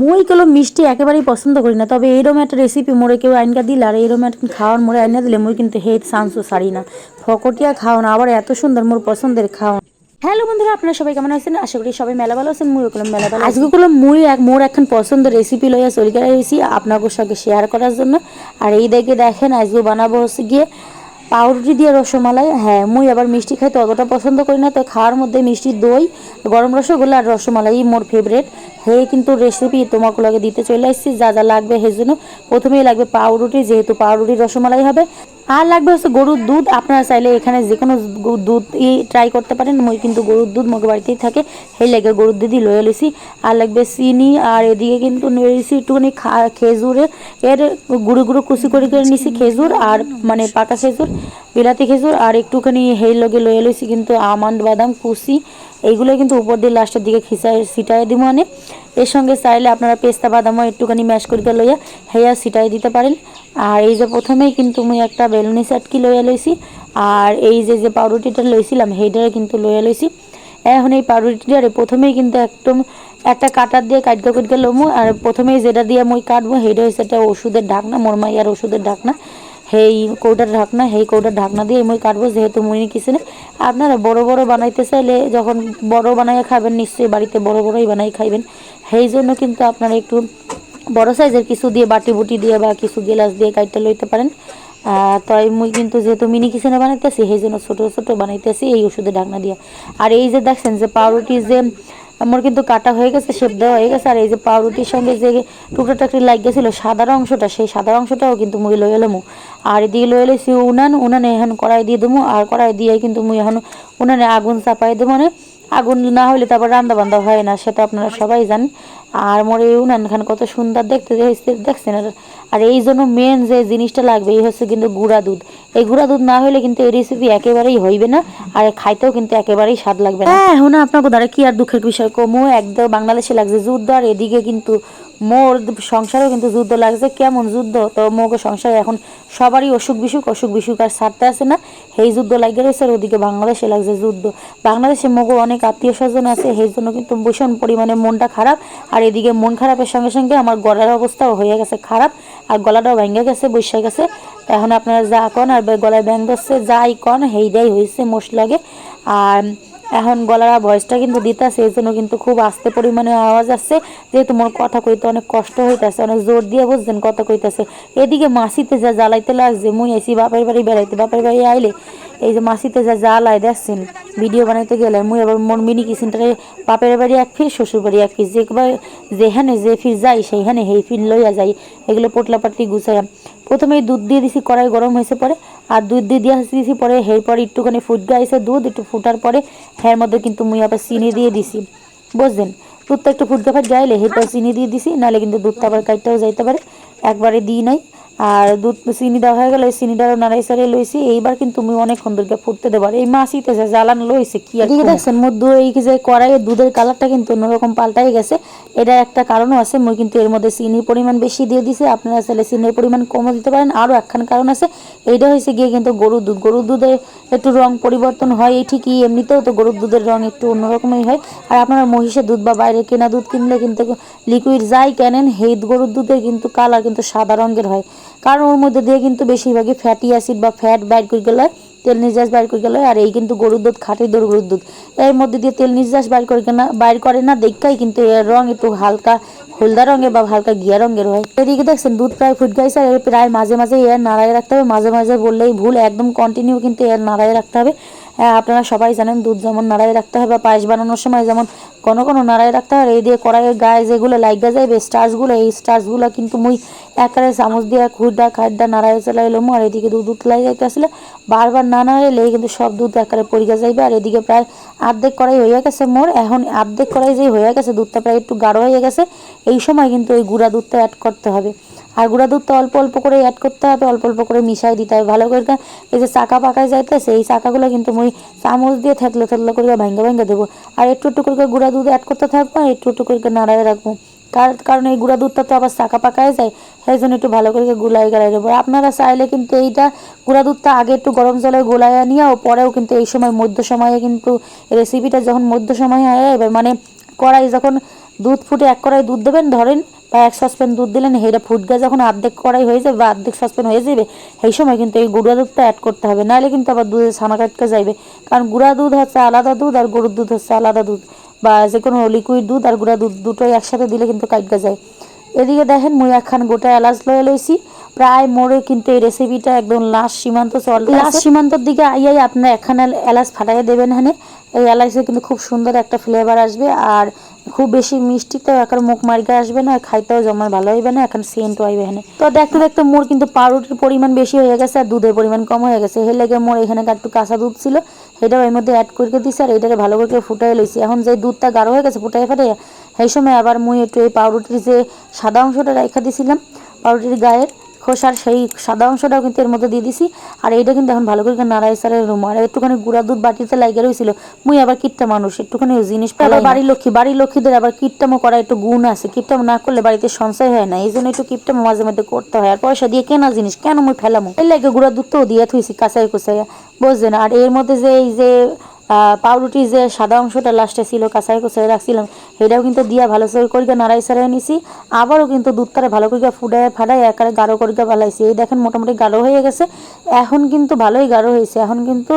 মুই কলম মিষ্টি একেবারেই পছন্দ করি না, তবে এইরকম একটা রেসিপি মোরে কেউ আইনকা দিলে আর এইরকম একটা খাওয়ার মোরে আইনা দিলে মুই কিন্তু হে চান্সও ছাড়ি না। ফকটিয়া খাওয়ান আবার এত সুন্দর মোর পছন্দের খাওয়ান। হ্যালো বন্ধুরা, আপনারা সবাই কেমন আছেন? আশা করি সবাই মেলা ভালো আছেন। মুই কলম মেলা ভালো। আজকে কলম মুই মোর এখন পছন্দের রেসিপি লইয়া চলে গেছি আপনাদের সঙ্গে শেয়ার করার জন্য। আর এই দেখেন আজকে বানাবো হচ্ছে গিয়ে পাউরুটি দিয়ে রসমালাই। হ্যাঁ, মুই আবার মিষ্টি খাইতে অতটা পছন্দ করি না, তো খাওয়ার মধ্যে মিষ্টি দই, গরম রসগোল্লা আর রসমালাই মোর ফেভারেট। হে কিন্তু রেসিপি তোমাকে লাগে দিতে চলে আসছি। যা যা লাগবে সেই জন্য প্রথমেই লাগবে পাউরুটি, যেহেতু পাউরুটি রসমালাই হবে। আর লাগবে হচ্ছে গরুর দুধ। আপনারা চাইলে এখানে যে কোনো দুধ ট্রাই করতে পারেন। মই কিন্তু গরুর দুধ মোর বাড়িতেই থাকে, সেই লাগে গরুর দুধই লয়ে লইছি। আর লাগবে চিনি, আর এদিকে কিন্তু নিয়েছি একটুখানি খেজুরে এর গুঁড়ো গুঁড়ো কুচি করে নিছি খেজুর, আর মানে পাকা খেজুর, বিলাতি খেজুর, আর একটুখানি হেই লগে লয়ে লইছি কিন্তু আমন্ড বাদাম কুচি। এইগুলো কিন্তু উপর দিয়ে লাস্টের দিকে ছিটাই দিব। মানে এর সঙ্গে চাইলে আপনারা পেস্তা বাদামও একটুখানি ম্যাশ করে লইয়া হেয়া ছিটাই দিতে পারেন। আর এই যে প্রথমেই কিন্তু মুই একটা বেলুনি চাটকি লইয়া লইছি, আর এই যে পাউরুটিটা লইছিলাম সেইটারে কিন্তু লইয়া লইছি। এখন এই পাউরুটিটারে প্রথমেই কিন্তু একদম একটা কাটার দিয়ে কাটকা লমু। আর প্রথমেই যেটা দিয়ে মই কাটবো সেইটা হচ্ছে একটা ওষুধের ঢাকনা, মোর মাইয়ার ওষুধের ঢাকনা। সেই কৌটার ঢাকনা, সেই কৌটার ঢাকনা দিয়ে মই কাটবো, যেহেতু মুই কিচেনে। আপনারা বড় বড় বানাইতে চাইলে যখন বড় বানাইয়া খাবেন নিশ্চয়ই বাড়িতে বড় বড়ই বানাই খাইবেন। সেই জন্য কিন্তু আপনারা একটু বড় সাইজের কিছু দিয়ে বাটি বুটি দিয়ে বা কিছু গেলাস দিয়ে কাটতে লইতে পারেন। তাই মুই কিন্তু যেহেতু মিনি কিচেনে বানাইতেছি সেই জন্য ছোটো ছোটো বানাইতেছি এই ওষুধের ঢাকনা দিয়ে। আর এই যে দেখছেন যে পাউরুটি যে আমার কিন্তু কাটা হয়ে গেছে, শেপ দেওয়া হয়ে গেছে। আর এই যে পাউরুটির সঙ্গে যে টুকরো টাকরি লাগ গেছিলো সাদা অংশটা, সেই সাদা অংশটাও কিন্তু মুই লয়ে এলাম। আর এদিকে লয়ে এলেছি উনানে এখন কড়াই দিয়ে দেবো। আর কড়াই দিয়ে কিন্তু মুই এখন উনানে আগুন চাপাই দেবো। মানে আগুন না হলে তারপর রান্না বান্ধা হয় না, সেটা আপনারা সবাই জানেন। আর মোরে উনান খান কত সুন্দর দেখতে দেখছেন। আর এই জন্য মেন যে জিনিসটা লাগবে এই হচ্ছে কিন্তু গুঁড়া দুধ। এই গুঁড়া দুধ না হলে কিন্তু এই রেসিপি একেবারেই হইবে না, আর খাইতেও কিন্তু একেবারেই স্বাদ লাগবে না। হ্যাঁ, এখন আপনাকে দ্বারা কি আর দুঃখের বিষয় কমো, একদম বাংলাদেশে লাগছে যুদ্ধ, আর এদিকে কিন্তু মোর সংসারেও কিন্তু যুদ্ধ লাগছে। কেমন যুদ্ধ? তো মোকে সংসারে এখন সবারই অসুখ বিসুখ আর ছাড়তে আসে না, সেই যুদ্ধ লাগিয়ে রয়েছে। আর ওদিকে বাংলাদেশে লাগছে যুদ্ধ। বাংলাদেশে মোগো অনেক আত্মীয় স্বজন আছে, সেই জন্য কিন্তু ভীষণ পরিমাণে মনটা খারাপ। আর এদিকে মন খারাপের সঙ্গে সঙ্গে আমার গলার অবস্থাও হয়ে গেছে খারাপ, আর গলাটাও ভেঙে গেছে, বসে গেছে। এখন আপনারা যা কন আর গলায় ব্যাং ধরছে যাই কন সেইটাই হয়েছে মোর লাগে। আর এখন গলার ভয়েসটা কিন্তু দিতেছে, এই জন্য কিন্তু খুব আস্তে পরিমাণে আওয়াজ আসছে, যেহেতু মোর কথা কইতে অনেক কষ্ট হইতেছে, অনেক জোর দিয়ে বুঝছেন কথা কইতেছে। এদিকে মাসিতে যা জ্বালাইতে লাগছে, মুই আইসি বাপের বাড়ি বেড়াইতে, বাপের বাড়ি আইলে এই যে মাসিতে যা জ্বালায় দেখছেন ভিডিও বানাইতে গেলে। মুই আবার মোর মিনি কিচেনটারে বাপের বাড়ি এক ফির, শ্বশুর বাড়ি এক ফির, যেখানে যে ফির যাই সেইখানে সেই ফির লইয়া যাই এগুলো পোটলাপাটি গুছাইয়া। প্রথমেই দুধ দিয়ে দিছি, কড়াই গরম হয়েছে পরে, আর দুধ দিয়ে দিয়েছি পরে। এরপর একটুখানি ফুট গাইছে দুধ, একটু ফুটার পরে এর মধ্যে কিন্তু মুই আবার চিনি দিয়ে দিছি, বুঝলেন। দুধটা একটু ফুটতে গাইলে এরপর চিনি দিয়ে দিছি, নাহলে কিন্তু দুধটা আবার কাটতেও যাইতে পারে, একবারে দিই নাই। আর দুধ চিনি দেওয়া হয়ে গেলে চিনিটাও নাড়াই সাড়াই লইছি। এইবার কিন্তু মুই অনেকক্ষণ ধরে ফুটতে দেবো। আর এই মাছিতে যে জ্বালানো লইছে কি আর দেখছেন মোর এই যে কড়াইয়ের দুধের কালারটা কিন্তু অন্যরকম পাল্টাই গেছে। এটার একটা কারণও আছে, মুই কিন্তু এর মধ্যে চিনির পরিমাণ বেশি দিয়ে দিছি। আপনারা চাইলে চিনির পরিমাণ কমও দিতে পারেন। আরও একখান কারণ আছে, এইটা হয়েছে গিয়ে কিন্তু গরুর দুধে একটু রং পরিবর্তন হয়, এই ঠিকই, এমনিতেও তো গরুর দুধের রং একটু অন্যরকমই হয়। আর আপনারা মহিষের দুধ বা বাইরে কেনা দুধ কিনলে কিন্তু লিকুইড যাই কেনেন, সেই গরুর দুধের কিন্তু কালার কিন্তু সাদা রঙের হয়, কারণ ওর মধ্যে দিয়ে কিন্তু বেশিরভাগই ফ্যাটি অ্যাসিড বা ফ্যাট বাইর করে গেলে, তেল নির্যাস বাইর করে গেল। আর এই কিন্তু গরুর দুধ খাঁটি গরুর দুধ, এর মধ্যে দিয়ে তেল নির্যাস বাইর করে না দেখাই কিন্তু এর রং একটু হালকা হলদা রঙের বা হালকা ঘিয়া রঙের হয়। এদিকে দেখছেন দুধ প্রায় ফুট গাইছে, আর প্রায় মাঝে মাঝে এর নাড়ায় রাখতে হবে। মাঝে মাঝে বললেই ভুল, একদম কন্টিনিউ কিন্তু এর নাড়ায় রাখতে হবে। আপনারা সবাই জানেন দুধ যেমন নাড়ায় রাখতে হবে, পায়েস বানানোর সময় যেমন কোনো নাড়ায় রাখতে হয়। এই দিয়ে কড়াইয়ের গায়ে যেগুলো লাগা যাবে স্টার্চগুলো, এই স্টার্চগুলো কিন্তু মুই একারে চামচ দিয়ে খাড্ডা নাড়ায় চালাইলাম। আর এদিকে দুধ উতলাই যাইতে আসলে বারবার না নাড়াইলে কিন্তু সব দুধ একারে পরিগা যাইবে। আর এদিকে প্রায় আর্ধেক কড়াই হয়ে গেছে মোর। এখন আর্ধেক কড়াই যে হয়ে গেছে, দুধটা প্রায় একটু গাঢ় হয়ে গেছে, এই সময় কিন্তু ওই গুঁড়া দুধটা অ্যাড করতে হবে। আর গুঁড়া দুধটা অল্প অল্প করে অ্যাড করতে হবে, অল্প অল্প করে মিশাই দিতে হবে ভালো করে। এই যে চাকা পাকায় যাইতেছে, এই চাকাগুলো কিন্তু মুই চামচ দিয়ে থেতলে করে ভাঙ্গা দেবো। আর একটু একটু করে গুঁড়া দুধ অ্যাড করতে থাকবো, আর একটু একটু করে নাড়ায় রাখবো। কারণ এই গুঁড়া দুধটা তো আবার চাকা পাকায় যায়, সেই জন্য একটু ভালো করে গালাই দেবো। আপনারা চাইলে কিন্তু এইটা গুঁড়া দুধটা আগে একটু গরম জলে গোলাইয়া নিয়েও পরেও কিন্তু এই সময় মধ্য সময়ে কিন্তু রেসিপিটা যখন মধ্য সময়ে এবার মানে কড়াই যখন দুধ ফুটে এক কড়াই দুধ দেবেন ধরেন, বা এক সসপ্যান দুধ দিলেন, সেইটা ফুটগা যখন অর্ধেক কড়াই হয়ে যাবে বা অর্ধেক সসপ্যান হয়ে যাবে, সেই সময় কিন্তু এই গুঁড়া দুধটা অ্যাড করতে হবে, নাহলে কিন্তু আবার দুধের ছানা কাটতে যাবে। কারণ গুঁড়া দুধ হচ্ছে আলাদা দুধ আর গরুর দুধ হচ্ছে আলাদা দুধ, বা যে কোনো লিকুইড দুধ আর গুঁড়া দুধ দুটোই একসাথে দিলে কিন্তু কাটতে যায়। এদিকে দেখেন মুই একখান গোটা এলাচ লয়ে লইছি। প্রায় মোড়ে কিন্তু এই রেসিপিটা একদম লাস্ট সীমান্ত চল, লাস্ট সীমান্তর দিকে আইয়াই আপনার একখানা এলাচ ফাটাইয়া দেবেন। হ্যাঁ, এই এলাচে কিন্তু খুব সুন্দর একটা ফ্লেভার আসবে, আর খুব বেশি মিষ্টিতেও এখন মুখ মারিকা আসবে না, খাইতেও জমার ভালো হইবে না, এখন সেন্টও আইবে। হ্যাঁ, তো দেখতে দেখতে মোর কিন্তু পাউরুটির পরিমাণ বেশি হয়ে গেছে আর দুধের পরিমাণ কম হয়ে গেছে। এর লেগে মোর এখানে একটু কাঁচা দুধ ছিল, সেটাও এর মধ্যে অ্যাড করে দিছি আর এটাকে ভালো করে ফুটাই লইছি। এখন যে দুধটা গাঢ় হয়ে গেছে ফুটাই ফাটাইয়া, সেই সময় আবার মুই একটু এই পাউরুটির যে সাদা অংশটা রেখে দিয়েছিলাম পাউরুটির গায়ের খোসার, সেই সাদা অংশটাও কিন্তু এর মধ্যে দিয়ে দিছি। আর এইটা কিন্তু এখন ভালো করে নাড়াই সারাই রুম। আর একটুখানি গুঁড়া দুধ বাটিতে লাগে রয়েছিল, মুই আবার কিটটা মানুষ, একটুখানি জিনিস আবার বাড়ির লক্ষ্মীদের আবার কিটটামো করা একটু গুণ আছে, কিটটামো না করলে বাড়িতে সঞ্চয় হয় না, এই জন্য একটু কিটটামো মাঝে মধ্যে করতে হয়। আর পয়সা দিয়ে কেনা জিনিস কেন মুই ফেলামো, এই লাগে গুঁড়া দুধ তো দিয়ে থুইছি কাঁচাই কুচাইয়া, বুঝলেন। আর এর মধ্যে যে এই যে পাউরুটির যে সাদা অংশটা লাস্টে ছিল কাঁচাই কুচাই রাখছিলাম, সেটাও কিন্তু দিয়া ভালো করে নাড়াই সারাই নিছি। আবারও কিন্তু দুধটারে ভালো করে ফুটায় ফাটায় একারে গাঢ় করে ফেলাইছি। এই দেখেন মোটামুটি গাঢ় হয়ে গেছে, এখন কিন্তু ভালোই গাঢ় হয়েছে। এখন কিন্তু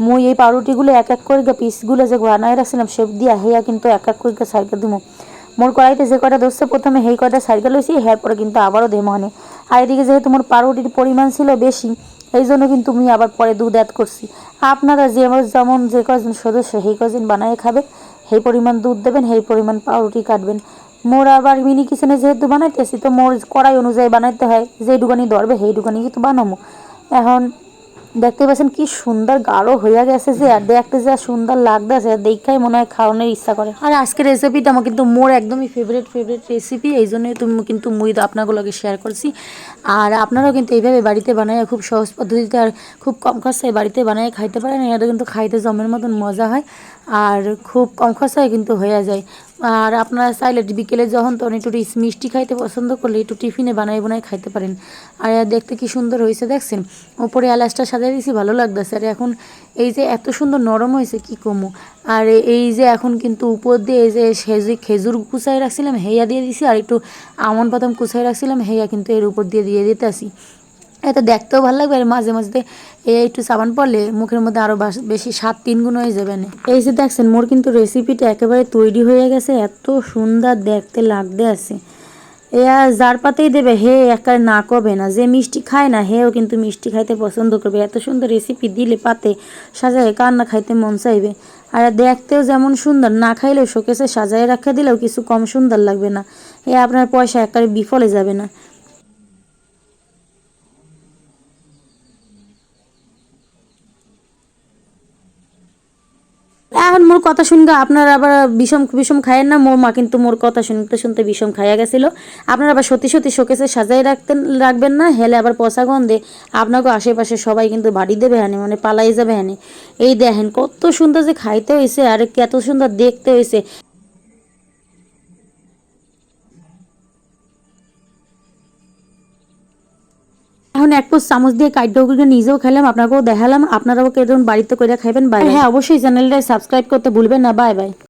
মুই এই পাউরুটিগুলো এক এক করে পিসগুলো যে বানায় রাখছিলাম শেপ দিয়া, হেয়া কিন্তু এক এক করে সাইডে দিমো। মোর কড়াইতে যে কয়টা ধরছে প্রথমে সেই কয়টা সাইডে লইছি, হেয়ার পরে কিন্তু আবারও দেবো। মানে আর এদিকে যেহেতু মোর পাউরুটির পরিমাণ ছিল বেশি, এই জন্য কিন্তু আমি আবার পরে দুধ অ্যাড করছি। আপনারা যেমন যে কজন সদস্য সেই কজন বানায় খাবে, সেই পরিমাণ দুধ দেবেন, সেই পরিমাণ পাউরুটি কাটবেন। মোর আবার মিনি কিচেনে যেহেতু বানাইতেছি, তো মোর কড়াই অনুযায়ী বানাইতে হয়, যে ডুগানি ধরবে সেই ডুগানি কিন্তু বানাবো। এখন দেখতে পাচ্ছেন কি সুন্দর গাঢ় হইয়া গেছে, যে আর দেখতে যা সুন্দর লাগতেছে, দেখাই মনে হয় খাওয়ানোর ইচ্ছা করে। আর আজকের রেসিপিটা আমার কিন্তু মোর একদমই ফেভারিট রেসিপি, এই জন্যই কিন্তু মুই আপনাগুলোকে শেয়ার করছি। আর আপনারাও কিন্তু এইভাবে বাড়িতে বানায় খুব সহজ পদ্ধতিতে আর খুব কম খরচায় বাড়িতে বানায় খাইতে পারেন। এটা কিন্তু খাইতে জমের মতন মজা হয় আর খুব কম খরচায় কিন্তু হয়ে যায়। আর আপনারা চাইলে বিকেলে যখন তখন একটু মিষ্টি খাইতে পছন্দ করলে একটু টিফিনে বানাই বানাই খাইতে পারেন। আর দেখতে কি সুন্দর হয়েছে দেখছেন, ওপরে এলাচটা সাজিয়ে দিয়েছি, ভালো লাগতেছে। আর এখন এই যে এত সুন্দর নরম হয়েছে কি কমু। আর এই যে এখন কিন্তু উপর দিয়ে এই যে খেজুর কুচাই রাখছিলাম হেয়া দিয়ে দিছি, আর একটু আমন বাদাম কুচাই রাখছিলাম হেয়া কিন্তু এর উপর দিয়ে দিতে আসি। এত দেখতেও ভালো লাগবে, আর মাঝে মাঝে একটু সাবান পড়লে মুখের মধ্যে আরও বেশি স্বাদ 3 গুণ হয়ে যাবে না। এই যে দেখছেন মোর কিন্তু রেসিপিটা একেবারে তৈরি হয়ে গেছে, এত সুন্দর দেখতে লাগতে আছে। এ আর যার পাতেই দেবে হে একার না করবে না, যে মিষ্টি খায় না হেও কিন্তু মিষ্টি খাইতে পছন্দ করবে। এত সুন্দর রেসিপি দিলে পাতে সাজায় কার না খাইতে মন চাইবে। আর দেখতেও যেমন সুন্দর, না খাইলেও শোকেসে সাজায় রাখা দিলেও কিছু কম সুন্দর লাগবে না। এ আপনার পয়সা একেবারে বিফলে যাবে না। এখন মোর কথা শুনতে আপনারা আবার বিষম বিষম খায়েন না, মোর মা কিন্তু মোর কথা শুনতে শুনতে বিষম খাইয়া গেছিল। আপনারা আবার সত্যি সত্যি শোকেসে সাজাই রাখবেন না, হেলে আবার পচা গন্ধে আপনাকে আশেপাশে সবাই কিন্তু বাড়ি দেবে হানি, মানে পালাই যাবে হানি। এই দেখেন কত সুন্দর যে খাইতে হয়েছে আর কত সুন্দর দেখতে হয়েছে। এখন এক পোস্ট চামচ দিয়ে কাইটটাও করে নিজেও খেলাম, আপনাকেও দেখালাম, আপনারাও কেমন বাড়িতে করে খাইবেন। বাই, হ্যাঁ অবশ্যই চ্যানেলটা সাবস্ক্রাইব করতে ভুলবেন না। Bye bye.